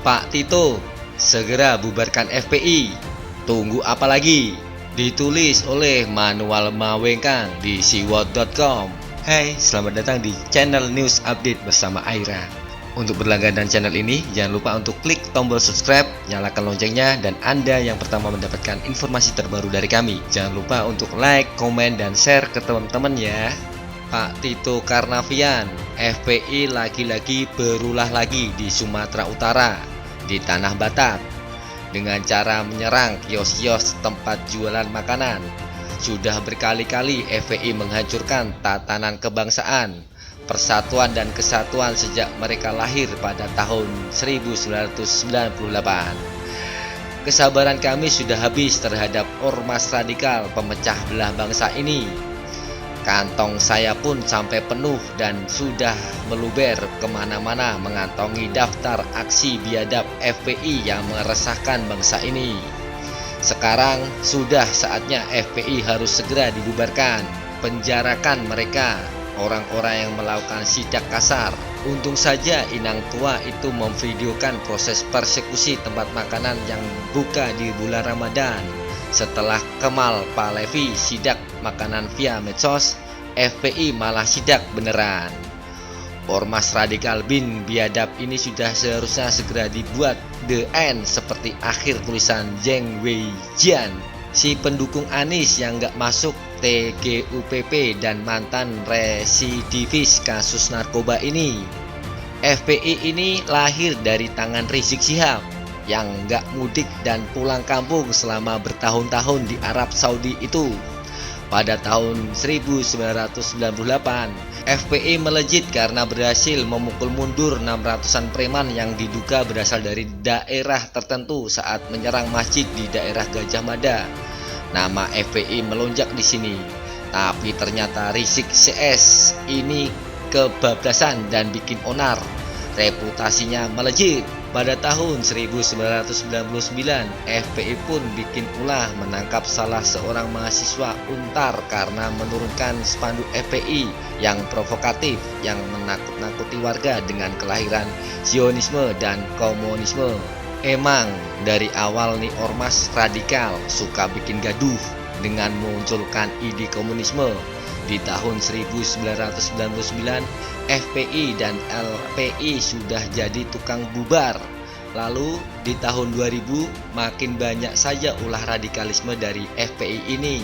Pak Tito, segera bubarkan FPI. Tunggu apa lagi? Ditulis oleh Manuel Mawengkang di siwot.com. Hai, selamat datang di channel News Update bersama Aira. Untuk berlangganan channel ini, jangan lupa untuk klik tombol subscribe, nyalakan loncengnya, dan Anda yang pertama mendapatkan informasi terbaru dari kami. Jangan lupa untuk like, komen, dan share ke teman-teman ya. Pak Tito Karnavian, FPI lagi-lagi berulah lagi di Sumatera Utara, di Tanah Batak, dengan cara menyerang kios-kios tempat jualan makanan. Sudah berkali-kali FPI menghancurkan tatanan kebangsaan, persatuan dan kesatuan sejak mereka lahir pada tahun 1998. Kesabaran kami sudah habis terhadap ormas radikal pemecah belah bangsa ini. Kantong saya pun sampai penuh dan sudah meluber kemana-mana mengantongi daftar aksi biadab FPI yang meresahkan bangsa ini. Sekarang sudah saatnya FPI harus segera dibubarkan. Penjarakan mereka, orang-orang yang melakukan sidak kasar. Untung saja Inang Tua itu memvideokan proses persekusi tempat makanan yang buka di bulan Ramadan. Setelah Kemal Palevi sidak makanan via medsos, FPI malah sidak beneran. Ormas radikal bin biadab ini sudah seharusnya segera dibuat the end, seperti akhir tulisan Zheng Weijian, si pendukung Anies yang gak masuk TGUPP dan mantan residivis kasus narkoba ini. FPI ini lahir dari tangan Rizik Syihab yang gak mudik dan pulang kampung selama bertahun-tahun di Arab Saudi itu. Pada tahun 1998, FPI melejit karena berhasil memukul mundur 600-an preman yang diduga berasal dari daerah tertentu saat menyerang masjid di daerah Gajah Mada. Nama FPI melonjak di sini, tapi ternyata Rizik CS ini kebablasan dan bikin onar. Reputasinya melejit. Pada tahun 1999, FPI pun bikin ulah menangkap salah seorang mahasiswa Untar karena menurunkan spanduk FPI yang provokatif yang menakut-nakuti warga dengan kelahiran Zionisme dan komunisme. Emang dari awal nih ormas radikal suka bikin gaduh dengan memunculkan ide komunisme. Di tahun 1999, FPI dan LPI sudah jadi tukang bubar. Lalu di tahun 2000 makin banyak saja ulah radikalisme dari FPI ini.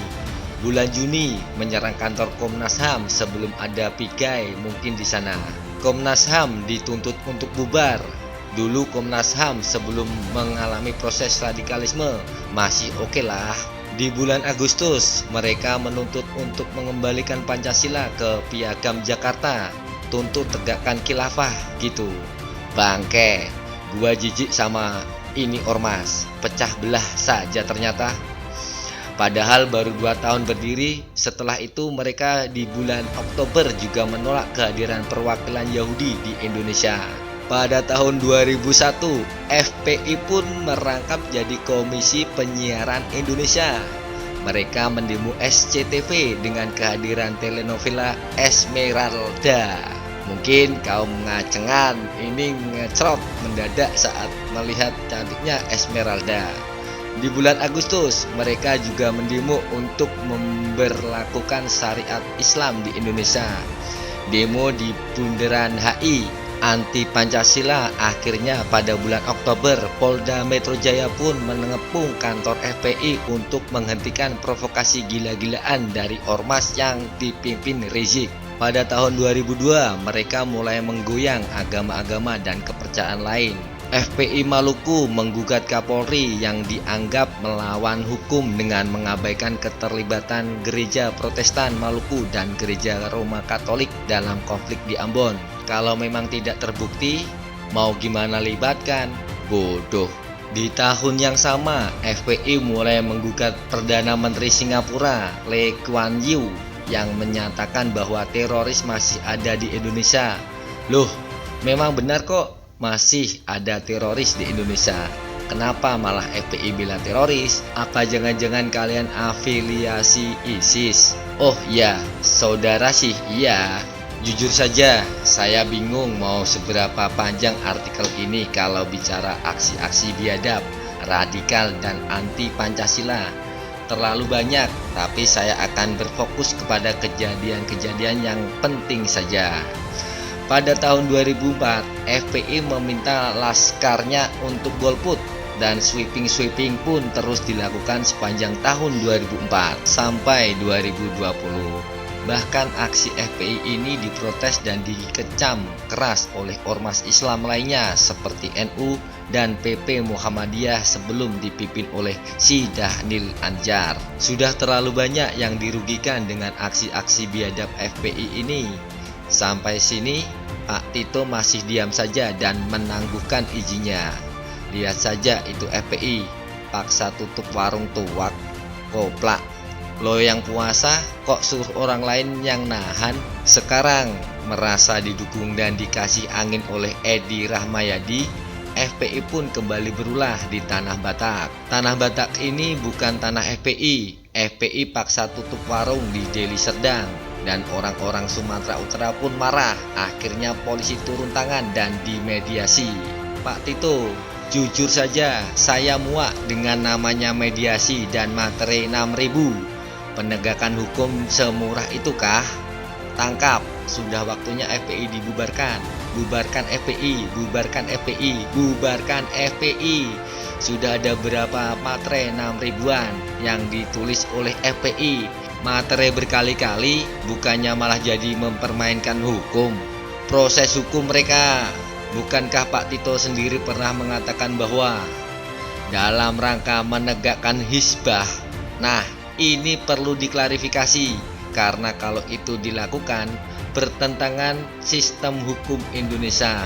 Bulan Juni menyerang kantor Komnas HAM sebelum ada pigai mungkin di sana. Komnas HAM dituntut untuk bubar. Dulu Komnas HAM sebelum mengalami proses radikalisme masih oke lah. Di bulan Agustus, mereka menuntut untuk mengembalikan Pancasila ke Piagam Jakarta, tuntut tegakkan khilafah gitu. Bangke, gua jijik sama ini ormas, pecah belah saja ternyata. Padahal baru 2 tahun berdiri, setelah itu mereka di bulan Oktober juga menolak kehadiran perwakilan Yahudi di Indonesia. Pada tahun 2001, FPI pun merangkap jadi Komisi Penyiaran Indonesia. Mereka mendemo SCTV dengan kehadiran telenovela Esmeralda. Mungkin kaum ngacengan ini ngecrot mendadak saat melihat cantiknya Esmeralda. Di bulan Agustus, mereka juga mendemo untuk memberlakukan syariat Islam di Indonesia. Demo di Bundaran HI anti Pancasila. Akhirnya pada bulan Oktober, Polda Metro Jaya pun mengepung kantor FPI untuk menghentikan provokasi gila-gilaan dari ormas yang dipimpin Rizik. Pada tahun 2002, mereka mulai menggoyang agama-agama dan kepercayaan lain. FPI Maluku menggugat Kapolri yang dianggap melawan hukum dengan mengabaikan keterlibatan Gereja Protestan Maluku dan Gereja Roma Katolik dalam konflik di Ambon. Kalau memang tidak terbukti, mau gimana libatkan? Bodoh. Di tahun yang sama, FPI mulai menggugat Perdana Menteri Singapura, Lee Kuan Yew, yang menyatakan bahwa teroris masih ada di Indonesia. Loh, memang benar kok, masih ada teroris di Indonesia. Kenapa malah FPI bilang teroris? Apa jangan-jangan kalian afiliasi ISIS? Oh iya, saudara sih iya. Jujur saja, saya bingung mau seberapa panjang artikel ini kalau bicara aksi-aksi biadab, radikal, dan anti Pancasila. Terlalu banyak, tapi saya akan berfokus kepada kejadian-kejadian yang penting saja. Pada tahun 2004, FPI meminta laskarnya untuk golput dan sweeping pun terus dilakukan sepanjang tahun 2004 sampai 2020. Bahkan aksi FPI ini diprotes dan dikecam keras oleh ormas Islam lainnya seperti NU dan PP Muhammadiyah sebelum dipimpin oleh Si Dhanil Anjar. Sudah terlalu banyak yang dirugikan dengan aksi-aksi biadab FPI ini. Sampai sini Pak Tito masih diam saja dan menangguhkan izinnya. Lihat saja itu FPI, paksa tutup warung tuak, koplak. Lo yang puasa kok suruh orang lain yang nahan? Sekarang merasa didukung dan dikasih angin oleh Edi Rahmayadi, FPI pun kembali berulah di Tanah Batak. Tanah Batak ini bukan tanah FPI. FPI paksa tutup warung di Deli Serdang dan orang-orang Sumatera Utara pun marah. Akhirnya polisi turun tangan dan dimediasi. Pak Tito, jujur saja saya muak dengan namanya mediasi dan materai 6.000. Penegakan hukum semurah itukah? Tangkap, sudah waktunya FPI dibubarkan. Bubarkan FPI, bubarkan FPI, bubarkan FPI. Sudah ada berapa materai 6.000-an yang ditulis oleh FPI. Materai berkali-kali, bukannya malah jadi mempermainkan hukum. Proses hukum mereka. Bukankah Pak Tito sendiri pernah mengatakan bahwa dalam rangka menegakkan hizbah? Nah, ini perlu diklarifikasi, karena kalau itu dilakukan bertentangan sistem hukum Indonesia.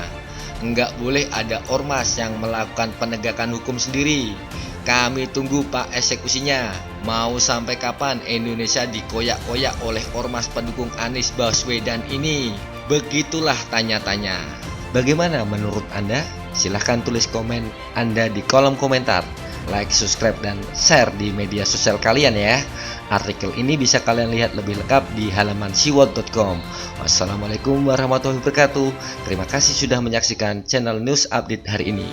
Enggak boleh ada ormas yang melakukan penegakan hukum sendiri. Kami tunggu Pak eksekusinya. Mau sampai kapan Indonesia dikoyak-koyak oleh ormas pendukung Anies Baswedan ini? Begitulah tanya-tanya. Bagaimana menurut Anda? Silahkan tulis komen Anda di kolom komentar. Like, subscribe, dan share di media sosial kalian ya. Artikel ini bisa kalian lihat lebih lengkap di halaman siwot.com. Wassalamualaikum warahmatullahi wabarakatuh. Terima kasih sudah menyaksikan channel News Update hari ini.